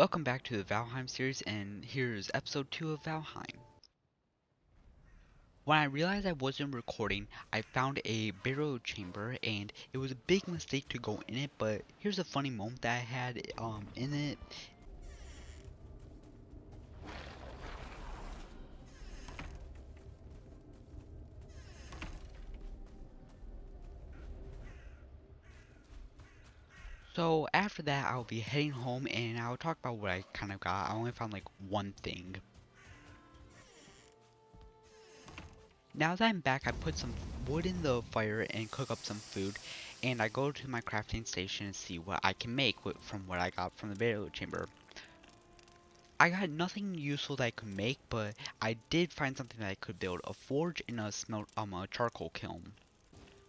Welcome back to the Valheim series, and here's episode 2 of Valheim. When I realized I wasn't recording, I found a burial chamber, and it was a big mistake to go in it, but here's a funny moment that I had in it. So after that, I'll be heading home, and I'll talk about what I kind of got. I only found like one thing. Now that I'm back, I put some wood in the fire and cook up some food, and I go to my crafting station and see what I can make from what I got from the burial chamber. I got nothing useful that I could make, but I did find something that I could build: a forge and a charcoal kiln.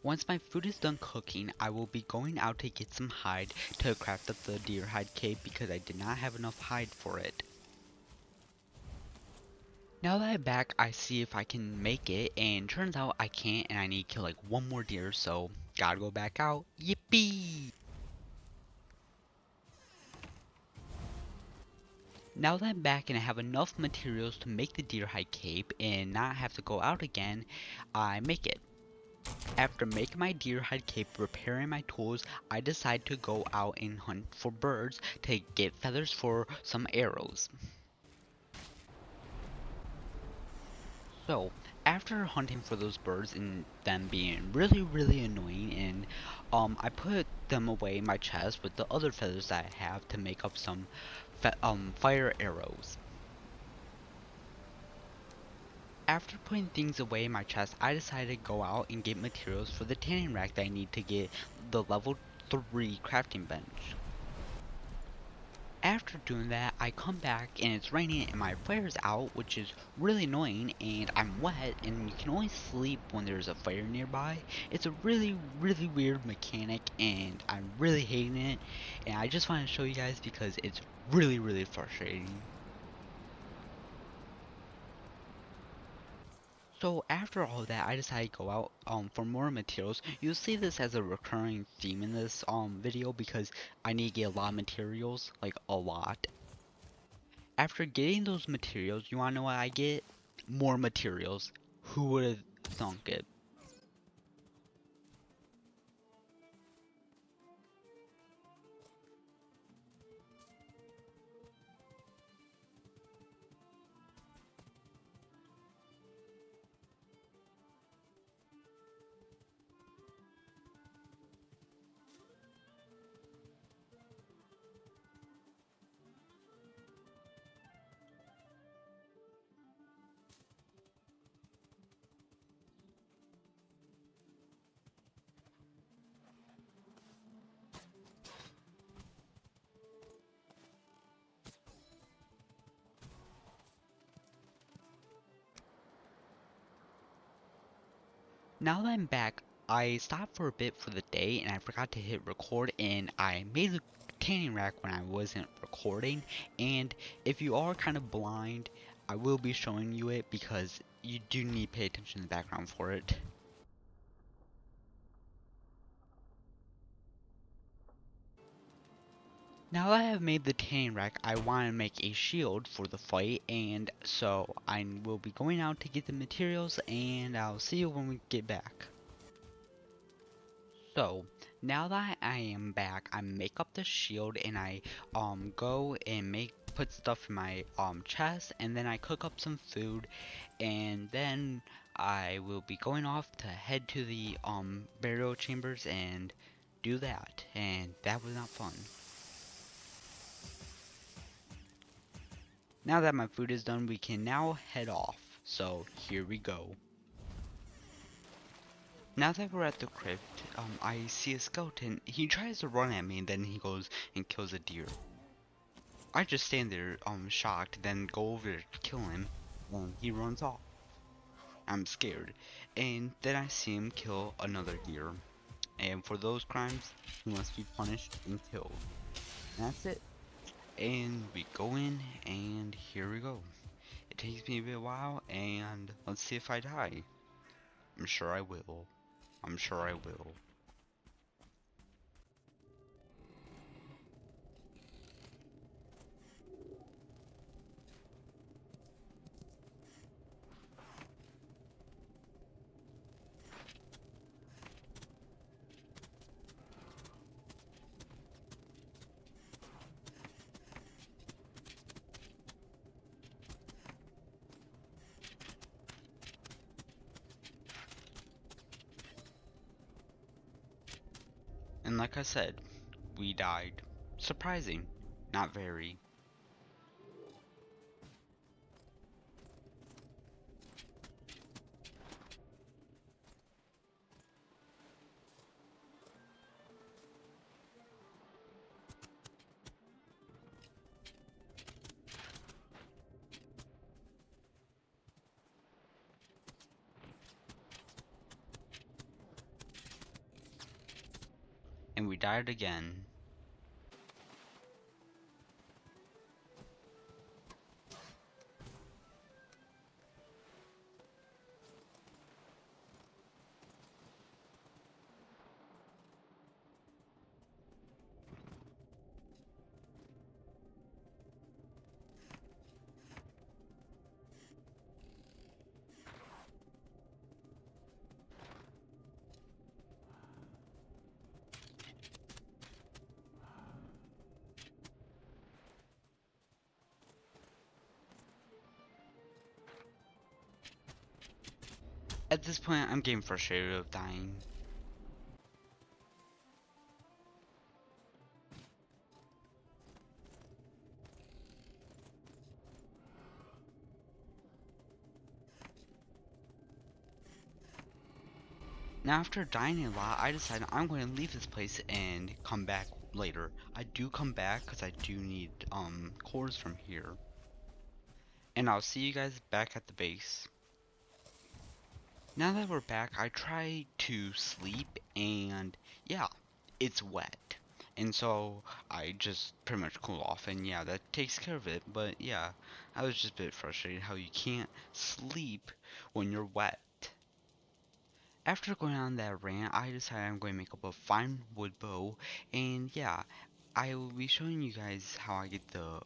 Once my food is done cooking, I will be going out to get some hide to craft up the deer hide cape because I did not have enough hide for it. Now that I'm back, I see if I can make it, and turns out I can't, and I need to kill like one more deer, so gotta go back out. Yippee! Now that I'm back and I have enough materials to make the deer hide cape and not have to go out again, I make it. After making my deer hide cape, repairing my tools, I decide to go out and hunt for birds to get feathers for some arrows. So, after hunting for those birds and them being really annoying, and I put them away in my chest with the other feathers that I have to make up some fire arrows. After putting things away in my chest, I decided to go out and get materials for the tanning rack that I need to get the level 3 crafting bench. After doing that, I come back and it's raining and my fire's out, which is really annoying, and I'm wet and you can only sleep when there's a fire nearby. It's a really weird mechanic and I'm really hating it, and I just want to show you guys because it's really frustrating. So after all that, I decided to go out for more materials. You'll see this as a recurring theme in this video because I need to get a lot of materials, like a lot. After getting those materials, you wanna know what I get? More materials. Who would have thunk it? Now that I'm back, I stopped for a bit for the day and I forgot to hit record, and I made the tanning rack when I wasn't recording, and if you are kind of blind, I will be showing you it because you do need to pay attention to the background for it. Now that I have made the tanning rack, I want to make a shield for the fight, and so I will be going out to get the materials, and I'll see you when we get back. So, now that I am back, I make up the shield, and I go and put stuff in my chest, and then I cook up some food, and then I will be going off to head to the burial chambers and do that, and that was not fun. Now that my food is done, we can now head off. So here we go. Now that we're at the crypt, I see a skeleton. He tries to run at me and then he goes and kills a deer. I just stand there, shocked, then go over to kill him, and he runs off. I'm scared. And then I see him kill another deer. And for those crimes, he must be punished and killed. And that's it. And we go in, and here we go. It takes me a bit while, and let's see if I die. I'm sure I will. I'm sure I will. And like I said, we died. Surprising. Not very. And we died again. At this point, I'm getting frustrated of dying. Now after dying a lot, I decided I'm going to leave this place and come back later. I do come back because I do need cores from here. And I'll see you guys back at the base. Now that we're back, I try to sleep and yeah, it's wet. And so I just pretty much cool off and yeah, that takes care of it. But yeah, I was just a bit frustrated how you can't sleep when you're wet. After going on that rant, I decided I'm going to make up a fine wood bow, and yeah, I will be showing you guys how I get the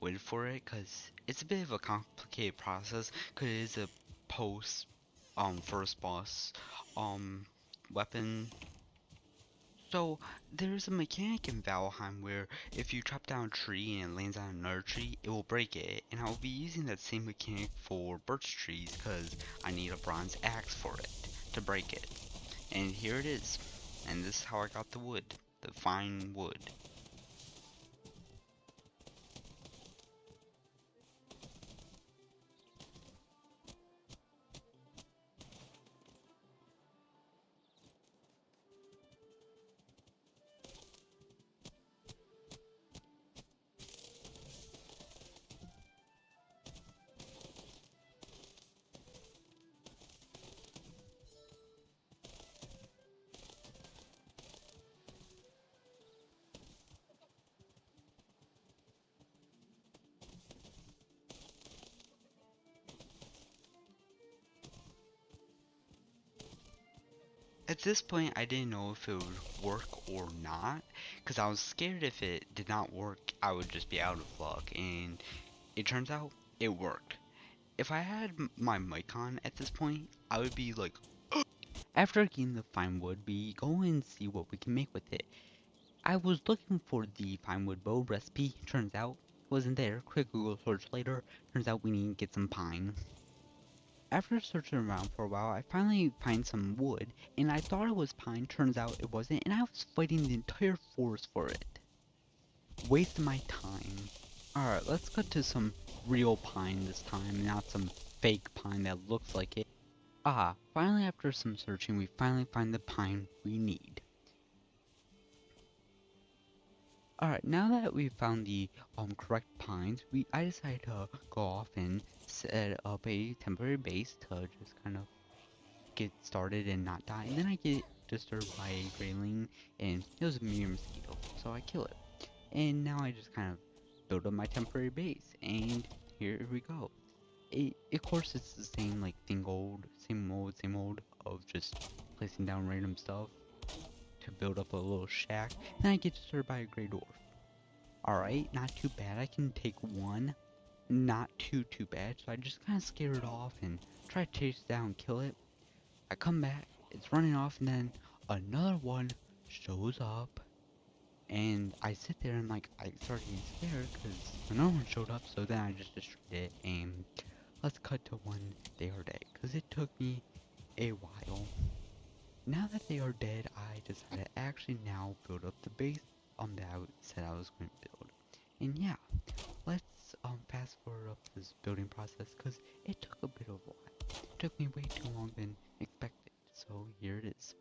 wood for it, cause it's a bit of a complicated process, cause it is a post first boss um weapon. So there's a mechanic in Valheim where if you chop down a tree and it lands on another tree, it will break it, and I will be using that same mechanic for birch trees, cause I need a bronze axe for it to break it. And here it is. And this is how I got the wood. The fine wood. At this point, I didn't know if it would work or not, because I was scared if it did not work, I would just be out of luck, and it turns out it worked. If I had my mic on at this point, I would be like, after getting the fine wood, we go and see what we can make with it. I was looking for the fine wood bow recipe, turns out it wasn't there. Quick Google search later, turns out we need to get some pine. After searching around for a while, I finally find some wood, and I thought it was pine, turns out it wasn't, and I was fighting the entire forest for it. Wasting my time. Alright, let's cut to some real pine this time, not some fake pine that looks like it. Ah, finally after some searching, we finally find the pine we need. Alright, now that we've found the correct pines, I decided to go off and set up a temporary base to just kind of get started and not die. And then I get disturbed by a grayling, and it was a mere mosquito, so I kill it. And now I just kind of build up my temporary base, and here we go. Of course, it's the same like same old of just placing down random stuff to build up a little shack. Then I get disturbed by a gray dwarf. Alright, not too bad. I can take one. Not too bad. So I just kind of scare it off and try to chase it down, kill it. I come back, it's running off, and then another one shows up, and I sit there and like I start getting scared because another one showed up. So then I just destroyed it, and let's cut to one day or day because it took me a while. Now that they are dead, I decided to actually now build up the base that I said I was going to build. And yeah, let's fast forward up this building process because it took a bit of a while. It took me way too long than expected. So here it is.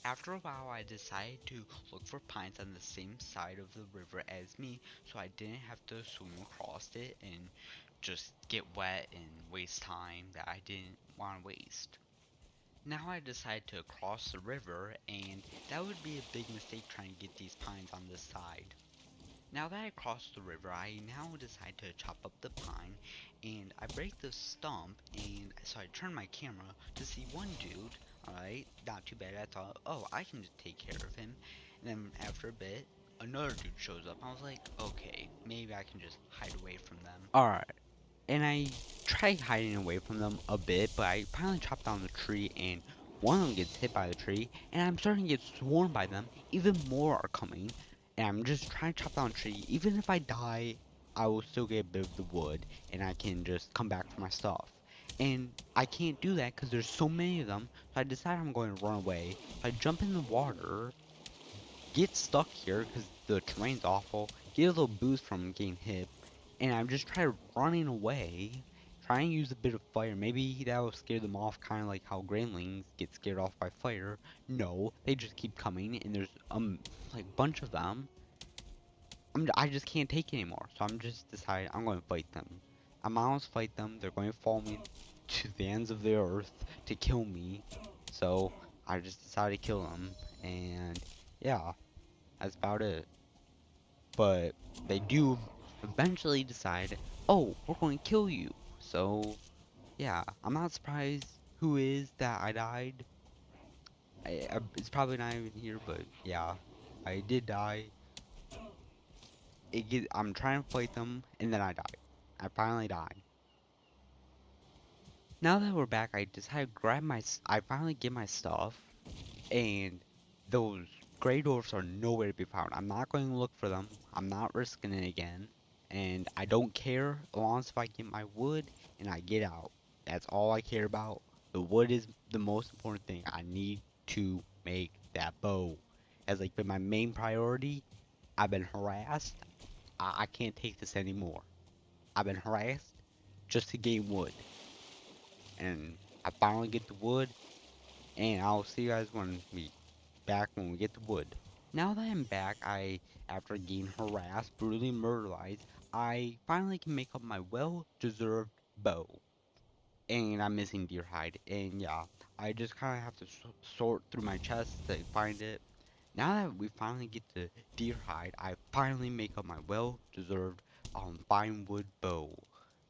After a while, I decided to look for pines on the same side of the river as me so I didn't have to swim across it and just get wet and waste time that I didn't want to waste. Now I decided to cross the river, and that would be a big mistake trying to get these pines on this side. Now that I crossed the river, I now decide to chop up the pine, and I break the stump, and so I turn my camera to see one dude, alright, not too bad. I thought, oh, I can just take care of him. And then after a bit, another dude shows up. I was like, okay, maybe I can just hide away from them. Alright, and I try hiding away from them a bit, but I finally chop down the tree, and one of them gets hit by the tree, and I'm starting to get swarmed by them. Even more are coming, and I'm just trying to chop down the tree. Even if I die, I will still get a bit of the wood, and I can just come back for my stuff. And I can't do that because there's so many of them, so I decide I'm going to run away. So I jump in the water, get stuck here because the terrain's awful, get a little boost from getting hit, and I'm just trying running away, trying to use a bit of fire. Maybe that will scare them off, kind of like how Gremlins get scared off by fire. No, they just keep coming, and there's like a bunch of them. I just can't take it anymore, so I'm just deciding I'm going to fight them. I'm almost fight them. They're going to follow me to the ends of the earth to kill me. So I just decided to kill them, and yeah, that's about it. But they do eventually decide, oh, we're going to kill you. So, yeah, I'm not surprised who is that I died. It's probably not even here, but yeah, I did die. I'm trying to fight them, and then I died. I finally died. Now that we're back, I decided to I finally get my stuff, and those gray dwarfs are nowhere to be found. I'm not going to look for them. I'm not risking it again. And I don't care as long as if I get my wood and I get out. That's all I care about. The wood is the most important thing. I need to make that bow. Has like been my main priority. I've been harassed. I can't take this anymore. I've been harassed just to gain wood. And I finally get the wood, and I'll see you guys when we get the wood. Now that I'm back, after being harassed, brutally murderized, I finally can make up my well-deserved bow. And I'm missing deer hide, and yeah, I just kind of have to sort through my chest to find it. Now that we finally get the deer hide, I finally make up my well-deserved fine wood bow.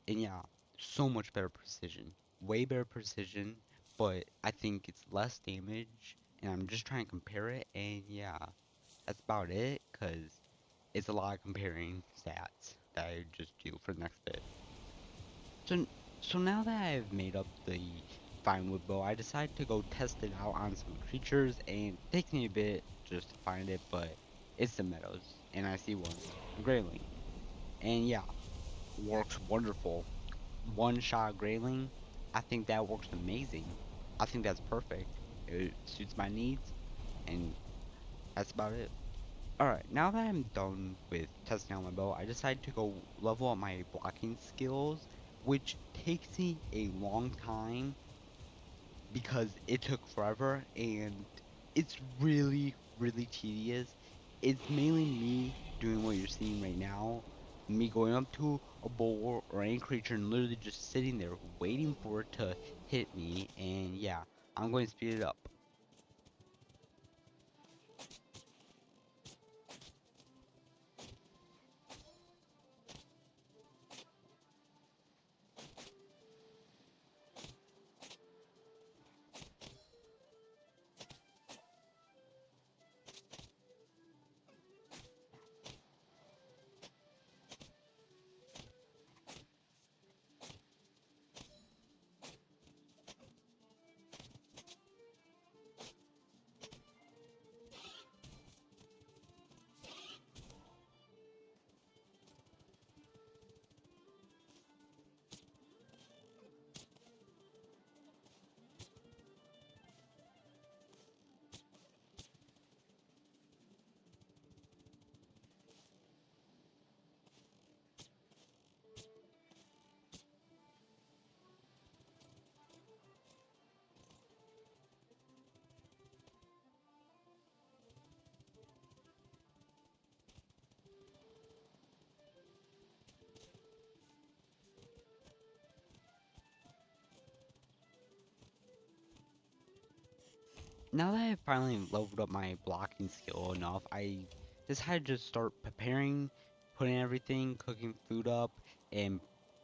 And yeah, so much better precision. Way better precision, but I think it's less damage. And I'm just trying to compare it, and yeah, that's about it, because it's a lot of comparing stats that I just do for the next bit. So, so now that I've made up the fine wood bow, I decided to go test it out on some creatures, and it takes me a bit just to find it, but it's the meadows, and I see one, a grayling. And yeah, works wonderful. One shot grayling, I think that works amazing. I think that's perfect. It suits my needs, and that's about it. Alright, now that I'm done with testing out my bow, I decided to go level up my blocking skills, which takes me a long time because it took forever and it's really, really tedious. It's mainly me doing what you're seeing right now, me going up to a boar or any creature and literally just sitting there waiting for it to hit me. And yeah, I'm going to speed it up. Now that I finally leveled up my blocking skill enough, I decided to just start preparing, putting everything, cooking food up, and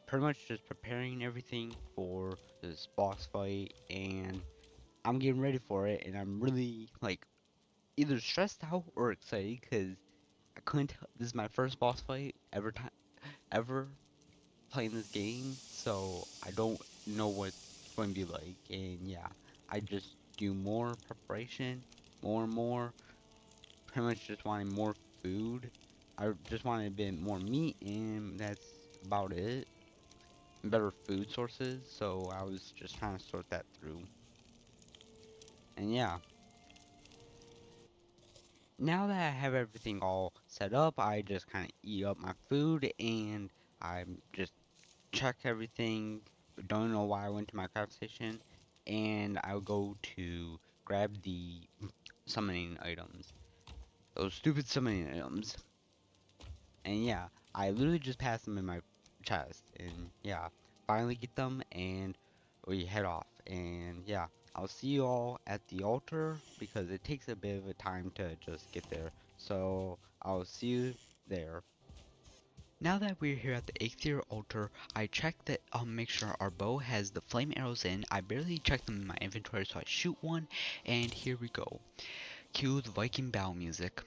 pretty much just preparing everything for this boss fight. And I'm getting ready for it, and I'm really like either stressed out or excited because I couldn't. This is my first boss fight ever playing this game, so I don't know what it's going to be like. And yeah, I just do more preparation, more and more. Pretty much just wanting more food. I just wanted a bit more meat, and that's about it. Better food sources, so I was just trying to sort that through. And yeah, now that I have everything all set up, I just kind of eat up my food and I just check everything. Don't know why I went to my craft station, and I'll go to grab the summoning items. Those stupid summoning items. And yeah, I literally just passed them in my chest. And yeah, finally get them and we head off. And yeah, I'll see you all at the altar because it takes a bit of a time to just get there. So I'll see you there. Now that we're here at the 8th tier altar, I checked that make sure our bow has the flame arrows in. I barely checked them in my inventory, so I shoot one, and here we go. Cue the Viking battle music.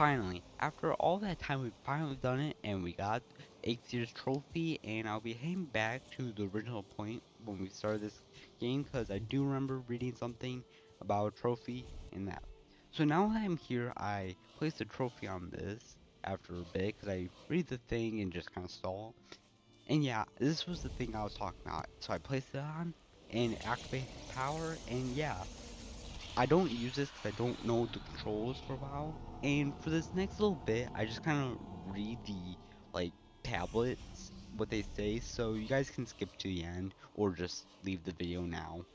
finally, after all that time, we finally done it, and we got Ixier's trophy, and I'll be heading back to the original point when we started this game, because I do remember reading something about a trophy and that. So now that I'm here, I place the trophy on this after a bit, because I read the thing and just kind of stall. And yeah, this was the thing I was talking about. So I placed it on, and it activates the power, and yeah. I don't use this because I don't know the controls for a while. And for this next little bit, I just kind of read the like tablets, what they say, so you guys can skip to the end or just leave the video now.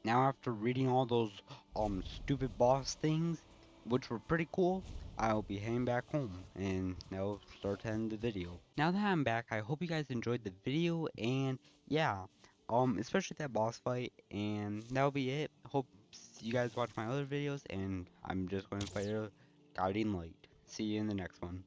Now after reading all those stupid boss things, which were pretty cool, I'll be heading back home and that'll start to end the video. Now that I'm back, I hope you guys enjoyed the video and yeah, especially that boss fight, and that'll be it. Hope you guys watch my other videos, and I'm just going to play a guiding light. See you in the next one.